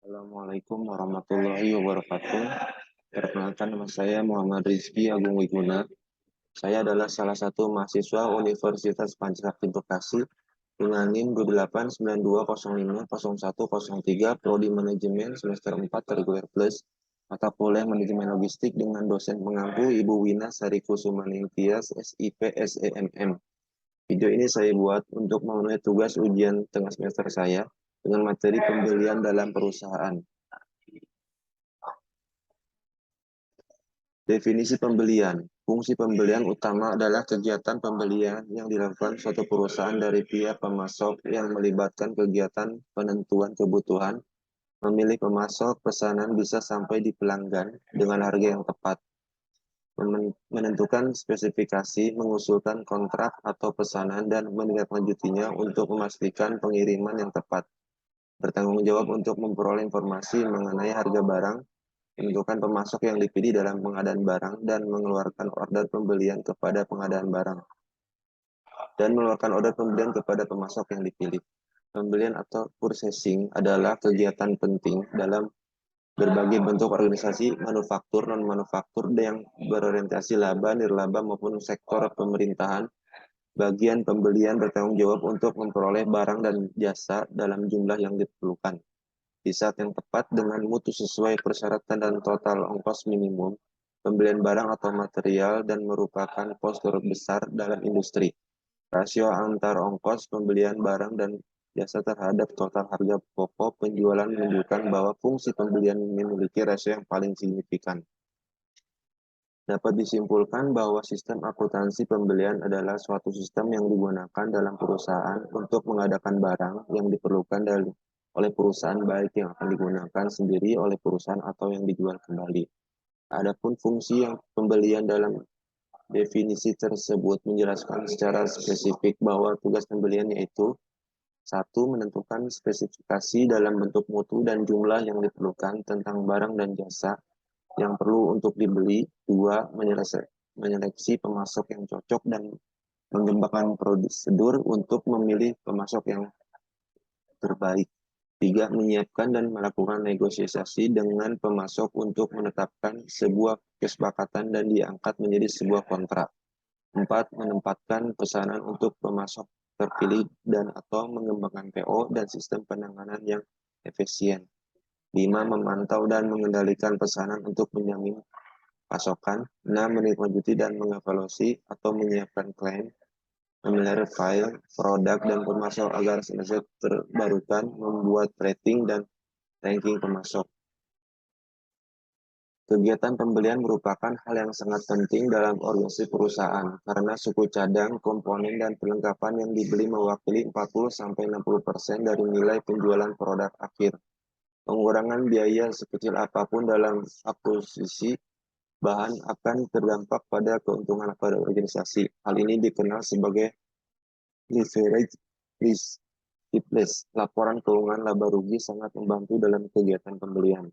Assalamualaikum warahmatullahi wabarakatuh. Perkenalkan, nama saya Muhammad Rizky Agung Wiguna. Saya adalah salah satu mahasiswa Universitas Pancasila Bekasi dengan NIM 28920500103 Prodi Manajemen semester 4 reguler plus mata kuliah Manajemen Logistik dengan dosen pengampu Ibu Wina Sari Kusumaningtyas SIP SEMM. Video ini saya buat untuk memenuhi tugas ujian tengah semester saya dengan materi pembelian dalam perusahaan. Definisi pembelian. Fungsi pembelian utama adalah kegiatan pembelian yang dilakukan suatu perusahaan dari pihak pemasok yang melibatkan kegiatan penentuan kebutuhan, memilih pemasok, pesanan bisa sampai di pelanggan dengan harga yang tepat, menentukan spesifikasi, mengusulkan kontrak atau pesanan, dan menindaklanjutinya untuk memastikan pengiriman yang tepat, bertanggung jawab untuk memperoleh informasi mengenai harga barang, menentukan pemasok yang dipilih dalam pengadaan barang, dan mengeluarkan order pembelian kepada pengadaan barang, dan mengeluarkan order pembelian kepada pemasok yang dipilih. Pembelian atau purchasing adalah kegiatan penting dalam berbagai bentuk organisasi manufaktur, non-manufaktur yang berorientasi laba, nirlaba, maupun sektor pemerintahan. Bagian pembelian bertanggung jawab untuk memperoleh barang dan jasa dalam jumlah yang diperlukan di saat yang tepat dengan mutu sesuai persyaratan dan total ongkos minimum. Pembelian barang atau material dan merupakan pos terbesar dalam industri. Rasio antar ongkos pembelian barang dan jasa terhadap total harga pokok penjualan menunjukkan bahwa fungsi pembelian memiliki rasio yang paling signifikan. Dapat disimpulkan bahwa sistem akuntansi pembelian adalah suatu sistem yang digunakan dalam perusahaan untuk mengadakan barang yang diperlukan oleh perusahaan, baik yang akan digunakan sendiri oleh perusahaan atau yang dijual kembali. Adapun fungsi yang pembelian dalam definisi tersebut menjelaskan secara spesifik bahwa tugas pembelian yaitu: 1. Menentukan spesifikasi dalam bentuk mutu dan jumlah yang diperlukan tentang barang dan jasa yang perlu untuk dibeli. 2. Menyeleksi pemasok yang cocok dan mengembangkan prosedur untuk memilih pemasok yang terbaik. 3. Menyiapkan dan melakukan negosiasi dengan pemasok untuk menetapkan sebuah kesepakatan dan diangkat menjadi sebuah kontrak. 4. Menempatkan pesanan untuk pemasok terpilih dan atau mengembangkan PO dan sistem penanganan yang efisien. 5. Memantau dan mengendalikan pesanan untuk menjamin pasokan. 6. Menindaklanjuti dan mengevaluasi atau menyiapkan klaim, memelihara file, produk, dan pemasok agar selesai terbarukan, membuat rating dan ranking pemasok. Kegiatan pembelian merupakan hal yang sangat penting dalam organisasi perusahaan karena suku cadang, komponen, dan perlengkapan yang dibeli mewakili 40-60% dari nilai penjualan produk akhir. Pengurangan biaya sekecil apapun dalam akuisisi bahan akan terdampak pada keuntungan pada organisasi. Hal ini dikenal sebagai leverage risk. Laporan keuangan laba rugi sangat membantu dalam kegiatan pembelian.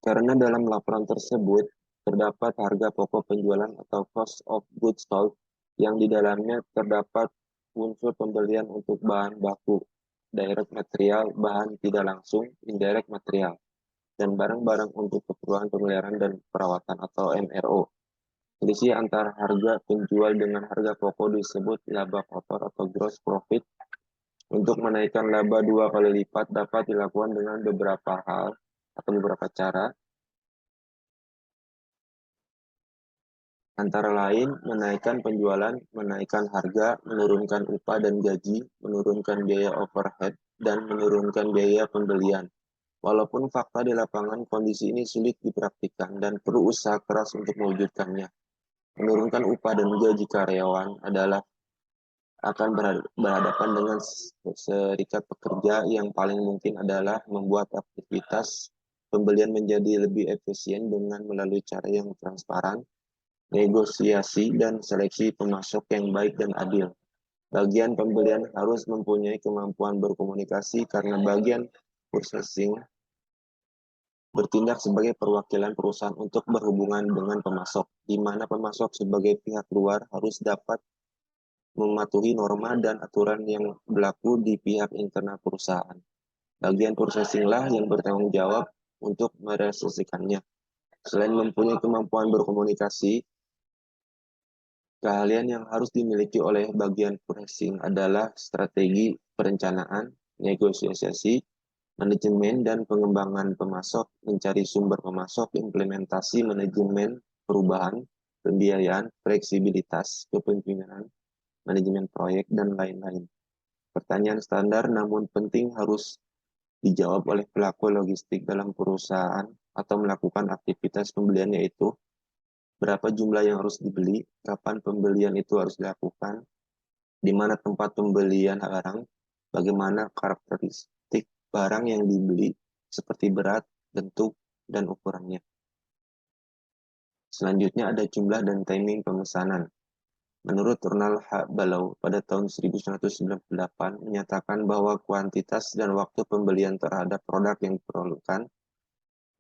Karena dalam laporan tersebut terdapat harga pokok penjualan atau cost of goods sold yang di dalamnya terdapat unsur pembelian untuk bahan baku, direct material, bahan tidak langsung, indirect material, dan barang-barang untuk keperluan pemeliharaan dan perawatan atau MRO. Selisih antara harga penjual dengan harga pokok disebut laba kotor atau gross profit. Untuk menaikkan laba 2 kali lipat dapat dilakukan dengan beberapa hal atau beberapa cara. Antara lain, menaikkan penjualan, menaikkan harga, menurunkan upah dan gaji, menurunkan biaya overhead, dan menurunkan biaya pembelian. Walaupun fakta di lapangan kondisi ini sulit dipraktikkan dan perlu usaha keras untuk mewujudkannya. Menurunkan upah dan gaji karyawan adalah akan berhadapan dengan serikat pekerja yang paling mungkin adalah membuat aktivitas pembelian menjadi lebih efisien dengan melalui cara yang transparan, negosiasi, dan seleksi pemasok yang baik dan adil. Bagian pembelian harus mempunyai kemampuan berkomunikasi karena bagian purchasing bertindak sebagai perwakilan perusahaan untuk berhubungan dengan pemasok, di mana pemasok sebagai pihak luar harus dapat mematuhi norma dan aturan yang berlaku di pihak internal perusahaan. Bagian processing-lah yang bertanggung jawab untuk merealisasikannya. Selain mempunyai kemampuan berkomunikasi, keahlian yang harus dimiliki oleh bagian processing adalah strategi perencanaan, negosiasi, manajemen dan pengembangan pemasok, mencari sumber pemasok, implementasi manajemen perubahan, pembiayaan, fleksibilitas, kepemimpinan, manajemen proyek, dan lain-lain. Pertanyaan standar namun penting harus dijawab oleh pelaku logistik dalam perusahaan atau melakukan aktivitas pembelian, yaitu berapa jumlah yang harus dibeli, kapan pembelian itu harus dilakukan, di mana tempat pembelian barang, bagaimana karakteristik barang yang dibeli, seperti berat, bentuk, dan ukurannya. Selanjutnya ada jumlah dan timing pemesanan. Menurut Ronald H. Ballow pada tahun 1998 menyatakan bahwa kuantitas dan waktu pembelian terhadap produk yang diperlukan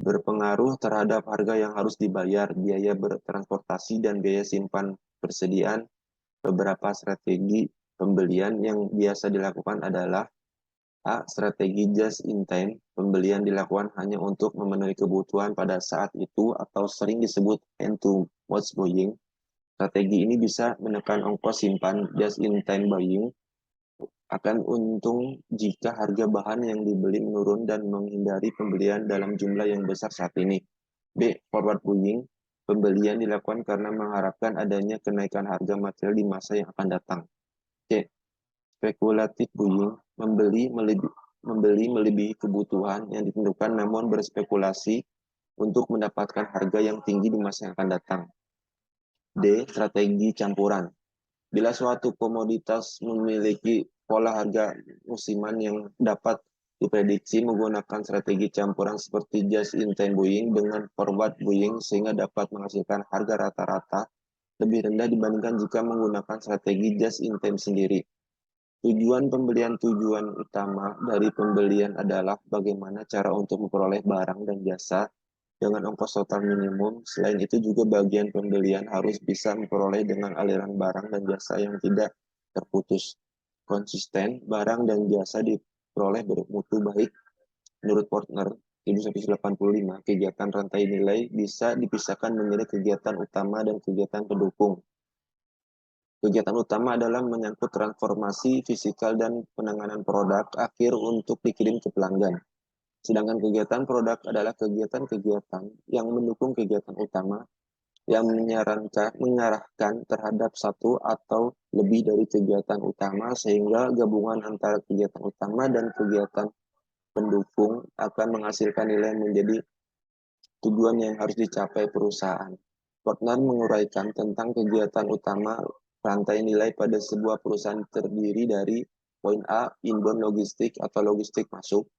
berpengaruh terhadap harga yang harus dibayar, biaya bertransportasi, dan biaya simpan persediaan. Beberapa strategi pembelian yang biasa dilakukan adalah A. Strategi just in time. Pembelian dilakukan hanya untuk memenuhi kebutuhan pada saat itu atau sering disebut end-to-watch buying. Strategi ini bisa menekan ongkos simpan. Just in time buying akan untung jika harga bahan yang dibeli menurun dan menghindari pembelian dalam jumlah yang besar saat ini. B. Forward buying. Pembelian dilakukan karena mengharapkan adanya kenaikan harga material di masa yang akan datang. C. Spekulatif buying. Membeli melebihi kebutuhan yang ditentukan namun berspekulasi untuk mendapatkan harga yang tinggi di masa yang akan datang. D. Strategi campuran. Bila suatu komoditas memiliki pola harga musiman yang dapat diprediksi, menggunakan strategi campuran seperti just-in-time buying dengan forward buying sehingga dapat menghasilkan harga rata-rata lebih rendah dibandingkan jika menggunakan strategi just-in-time sendiri. Tujuan utama dari pembelian adalah bagaimana cara untuk memperoleh barang dan jasa dengan ongkos total minimum. Selain itu juga bagian pembelian harus bisa memperoleh dengan aliran barang dan jasa yang tidak terputus. Konsisten, barang dan jasa diperoleh bermutu baik. Menurut Portner, 1985, kegiatan rantai nilai bisa dipisahkan menjadi kegiatan utama dan kegiatan pendukung. Kegiatan utama adalah menyangkut transformasi fisikal dan penanganan produk akhir untuk dikirim ke pelanggan. Sedangkan kegiatan produk adalah kegiatan-kegiatan yang mendukung kegiatan utama yang mengarahkan terhadap satu atau lebih dari kegiatan utama sehingga gabungan antara kegiatan utama dan kegiatan pendukung akan menghasilkan nilai menjadi tujuan yang harus dicapai perusahaan. Portman menguraikan tentang kegiatan utama rantai nilai pada sebuah perusahaan terdiri dari poin A, inbound logistik atau logistik masuk,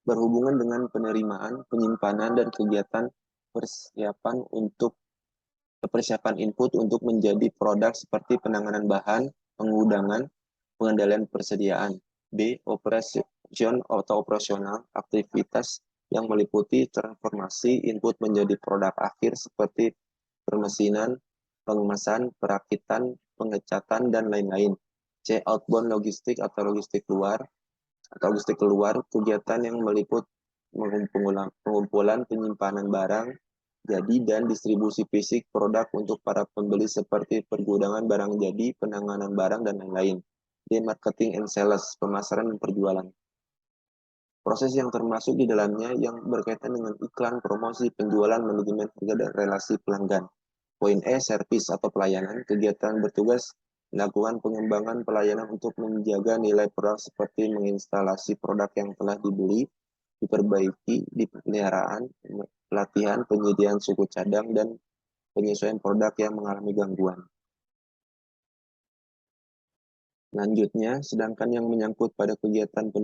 berhubungan dengan penerimaan, penyimpanan, dan kegiatan persiapan input untuk menjadi produk seperti penanganan bahan, pengudangan, pengendalian persediaan. B. Operasional aktivitas yang meliputi transformasi input menjadi produk akhir seperti permesinan, pengemasan, perakitan, pengecatan, dan lain-lain. C. Outbound logistik atau logistik keluar, kegiatan yang meliput pengumpulan penyimpanan barang jadi dan distribusi fisik produk untuk para pembeli seperti pergudangan barang jadi, penanganan barang, dan lain-lain. D. Marketing and sales, pemasaran dan perjualan. Proses yang termasuk di dalamnya yang berkaitan dengan iklan, promosi, penjualan, manajemen harga, dan relasi pelanggan. Poin E, servis atau pelayanan, kegiatan bertugas melakukan pengembangan pelayanan untuk menjaga nilai produk seperti menginstalasi produk yang telah dibeli, diperbaiki, dipeliharaan, pelatihan, penyediaan suku cadang, dan penyesuaian produk yang mengalami gangguan. Selanjutnya, sedangkan yang menyangkut pada kegiatan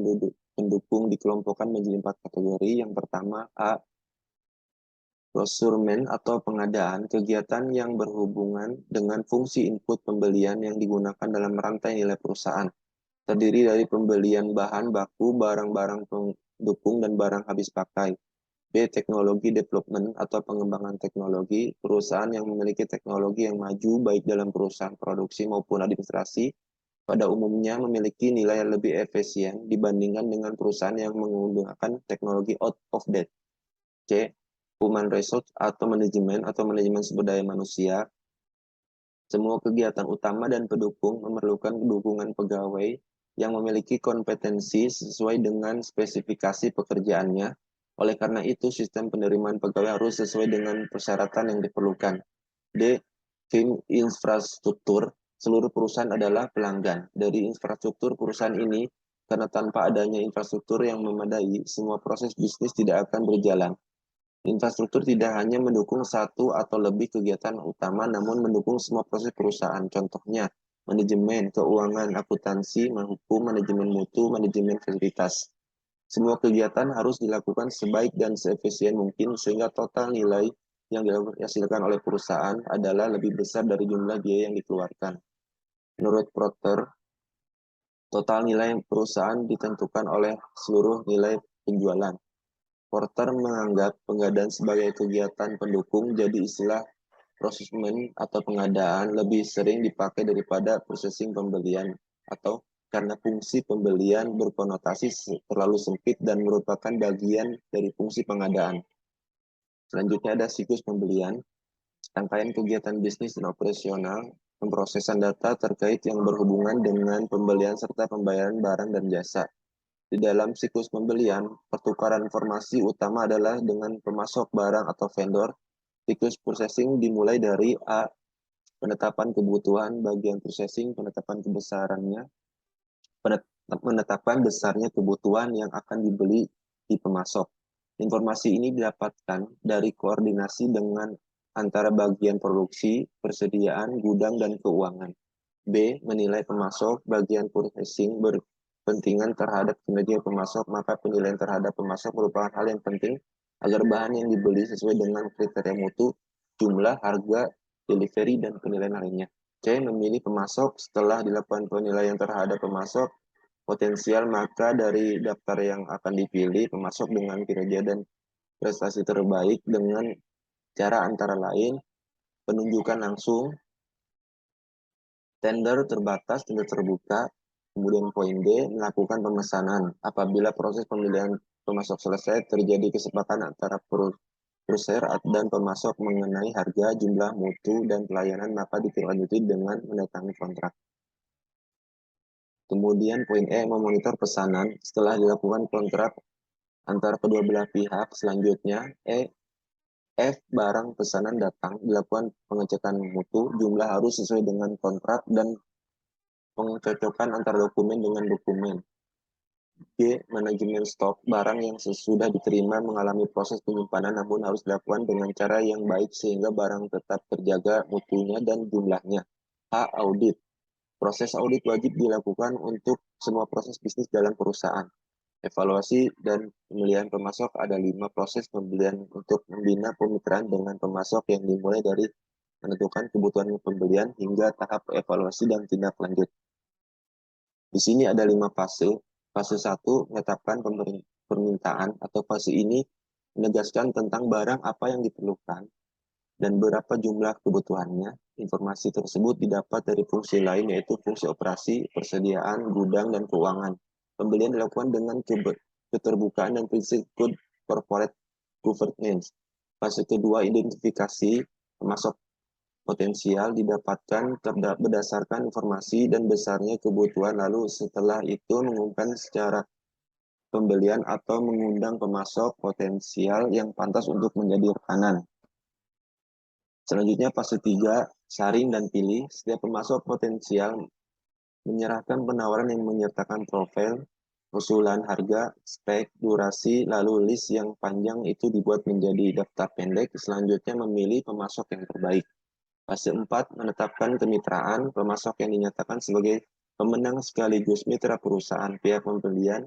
pendukung dikelompokkan menjadi 4 kategori. Yang pertama, A. Procurement atau pengadaan, kegiatan yang berhubungan dengan fungsi input pembelian yang digunakan dalam rantai nilai perusahaan. Terdiri dari pembelian bahan baku, barang-barang pendukung, dan barang habis pakai. B. Teknologi development atau pengembangan teknologi, perusahaan yang memiliki teknologi yang maju baik dalam perusahaan produksi maupun administrasi pada umumnya memiliki nilai yang lebih efisien dibandingkan dengan perusahaan yang menggunakan teknologi out of date. C. Human resource atau manajemen sumber daya manusia. Semua kegiatan utama dan pendukung memerlukan dukungan pegawai yang memiliki kompetensi sesuai dengan spesifikasi pekerjaannya. Oleh karena itu, sistem penerimaan pegawai harus sesuai dengan persyaratan yang diperlukan. D. Tim infrastruktur. Seluruh perusahaan adalah pelanggan dari infrastruktur perusahaan ini, karena tanpa adanya infrastruktur yang memadai, semua proses bisnis tidak akan berjalan. Infrastruktur tidak hanya mendukung satu atau lebih kegiatan utama, namun mendukung semua proses perusahaan. Contohnya, manajemen, keuangan, akuntansi, hukum, manajemen mutu, manajemen fasilitas. Semua kegiatan harus dilakukan sebaik dan seefisien mungkin, sehingga total nilai yang dihasilkan oleh perusahaan adalah lebih besar dari jumlah biaya yang dikeluarkan. Menurut Porter, total nilai perusahaan ditentukan oleh seluruh nilai penjualan. Porter menganggap pengadaan sebagai kegiatan pendukung, jadi istilah procurement atau pengadaan lebih sering dipakai daripada processing pembelian, atau karena fungsi pembelian berkonotasi terlalu sempit dan merupakan bagian dari fungsi pengadaan. Selanjutnya ada siklus pembelian, rangkaian kegiatan bisnis dan operasional, pemrosesan data terkait yang berhubungan dengan pembelian serta pembayaran barang dan jasa. Di dalam siklus pembelian, pertukaran informasi utama adalah dengan pemasok barang atau vendor. Siklus processing dimulai dari A. Penetapan kebutuhan, bagian processing, penetapan kebesarannya, penetapan besarnya kebutuhan yang akan dibeli di pemasok. Informasi ini didapatkan dari koordinasi dengan antara bagian produksi, persediaan, gudang, dan keuangan. B. Menilai pemasok, bagian processing berpentingan terhadap kinerja pemasok, maka penilaian terhadap pemasok merupakan hal yang penting agar bahan yang dibeli sesuai dengan kriteria mutu, jumlah, harga, delivery, dan penilaian lainnya. C. Memilih pemasok. Setelah dilakukan penilaian terhadap pemasok potensial, maka dari daftar yang akan dipilih pemasok dengan kinerja dan prestasi terbaik dengan cara antara lain penunjukan langsung, tender terbatas, tender terbuka. Kemudian poin D, melakukan pemesanan. Apabila proses pemilihan pemasok selesai, terjadi kesepakatan antara produser dan pemasok mengenai harga, jumlah, mutu, dan pelayanan, maka ditindaklanjuti dengan mendatangi kontrak. Kemudian poin E, memonitor pesanan. Setelah dilakukan kontrak antara kedua belah pihak, selanjutnya F. Barang pesanan datang, dilakukan pengecekan mutu, jumlah harus sesuai dengan kontrak, dan pengocokan antara dokumen dengan dokumen. G. Manajemen stok. Barang yang sesudah diterima mengalami proses penyimpanan namun harus dilakukan dengan cara yang baik sehingga barang tetap terjaga mutunya dan jumlahnya. H. Audit. Proses audit wajib dilakukan untuk semua proses bisnis dalam perusahaan. Evaluasi dan pemilihan pemasok. Ada 5 proses pembelian untuk membina pemitraan dengan pemasok yang dimulai dari menentukan kebutuhan pembelian hingga tahap evaluasi dan tindak lanjut. Di sini ada 5 fase. Fase 1, menetapkan permintaan, atau fase ini menegaskan tentang barang apa yang diperlukan dan berapa jumlah kebutuhannya. Informasi tersebut didapat dari fungsi lain, yaitu fungsi operasi, persediaan, gudang, dan keuangan. Pembelian dilakukan dengan keterbukaan dan prinsip good corporate governance. Fase kedua, identifikasi pemasok potensial didapatkan berdasarkan informasi dan besarnya kebutuhan, lalu setelah itu mengumumkan secara pembelian atau mengundang pemasok potensial yang pantas untuk menjadi rekanan. Selanjutnya fase 3, saring dan pilih. Setiap pemasok potensial menyerahkan penawaran yang menyertakan profil, usulan harga, spek, durasi, lalu list yang panjang itu dibuat menjadi daftar pendek. Selanjutnya memilih pemasok yang terbaik. Fase 4, menetapkan kemitraan. Pemasok yang dinyatakan sebagai pemenang sekaligus mitra perusahaan. Pihak pembelian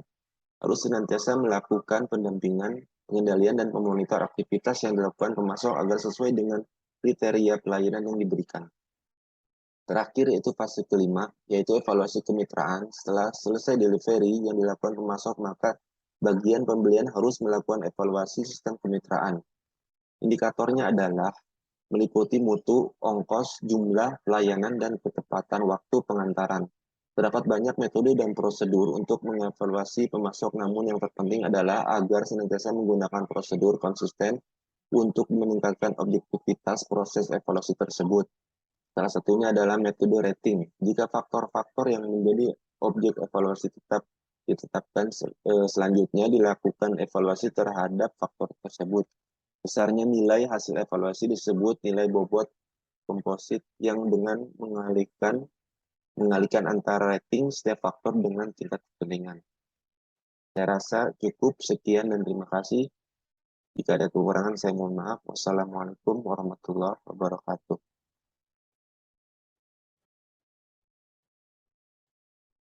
harus senantiasa melakukan pendampingan, pengendalian, dan memonitor aktivitas yang dilakukan pemasok agar sesuai dengan kriteria pelayanan yang diberikan. Terakhir yaitu fase kelima, yaitu evaluasi kemitraan. Setelah selesai delivery yang dilakukan pemasok, maka bagian pembelian harus melakukan evaluasi sistem kemitraan. Indikatornya adalah meliputi mutu, ongkos, jumlah, pelayanan, dan ketepatan waktu pengantaran. Terdapat banyak metode dan prosedur untuk mengevaluasi pemasok, namun yang terpenting adalah agar senantiasa menggunakan prosedur konsisten untuk meningkatkan objektivitas proses evaluasi tersebut. Salah satunya adalah metode rating. Jika faktor-faktor yang menjadi objek evaluasi ditetapkan, selanjutnya dilakukan evaluasi terhadap faktor tersebut. Besarnya nilai hasil evaluasi disebut nilai bobot komposit yang dengan mengalihkan antara rating setiap faktor dengan tingkat kepentingan. Saya rasa cukup sekian dan terima kasih. Jika ada kekurangan saya mohon maaf. Wassalamualaikum warahmatullahi wabarakatuh.